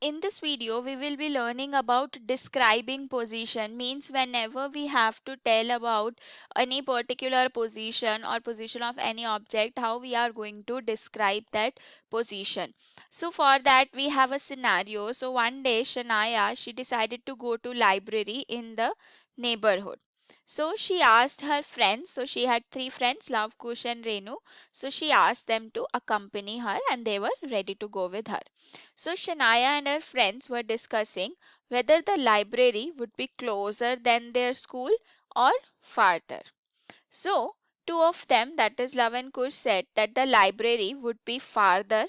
In this video, we will be learning about describing position. Means whenever we have to tell about any particular position or position of any object, how we are going to describe that position. So for that, we have a scenario. So one day, Shania, she decided to go to library in the neighborhood. So she asked her friends. So she had three friends, Love, Kush and Renu. So she asked them to accompany her and they were ready to go with her. So Shania and her friends were discussing whether the library would be closer than their school or farther. So two of them, that is Love and Kush, said that the library would be farther,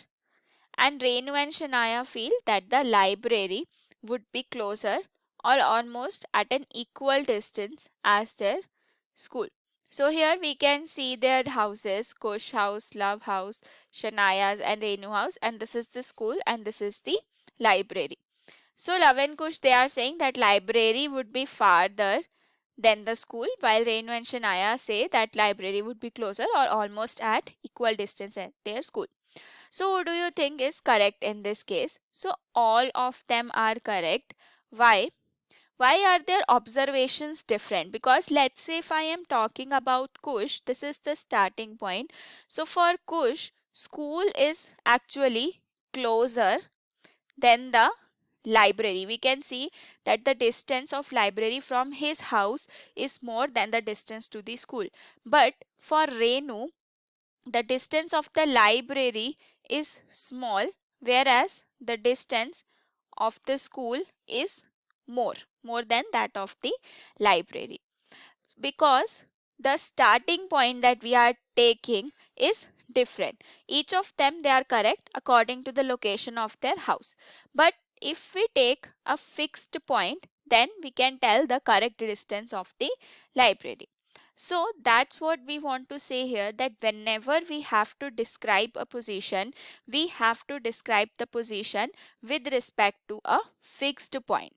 and Renu and Shania feel that the library would be closer or almost at an equal distance as their school. So here we can see their houses, Kush house, Love house, Shanaya's and Renu house, and this is the school and this is the library. So Love and Kush, they are saying that library would be farther than the school, while Renu and Shanaya say that library would be closer or almost at equal distance at their school. So what do you think is correct in this case? So all of them are correct. Why? Why are their observations different? Because let's say if I am talking about Kush, this is the starting point. So for Kush, school is actually closer than the library. We can see that the distance of library from his house is more than the distance to the school. But for Renu, the distance of the library is small, whereas the distance of the school is more than that of the library, because the starting point that we are taking is different. Each of them, they are correct according to the location of their house, but if we take a fixed point, then we can tell the correct distance of the library. So that's what we want to say here, that whenever we have to describe a position, we have to describe the position with respect to a fixed point.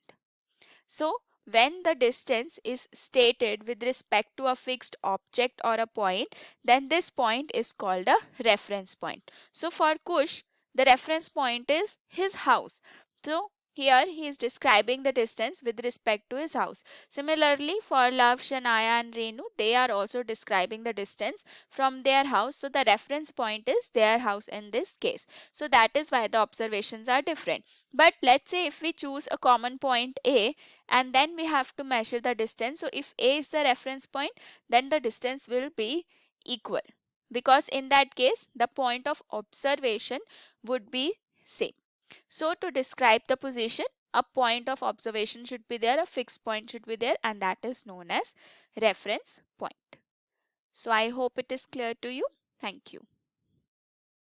So when the distance is stated with respect to a fixed object or a point, then this point is called a reference point. So for Kush, the reference point is his house. So here he is describing the distance with respect to his house. Similarly, for Love, Shania and Renu, they are also describing the distance from their house. So the reference point is their house in this case. So that is why the observations are different. But let's say if we choose a common point A, and then we have to measure the distance. So if A is the reference point, then the distance will be equal, because in that case the point of observation would be same. So to describe the position, a point of observation should be there, a fixed point should be there, and that is known as reference point. So I hope it is clear to you. Thank you.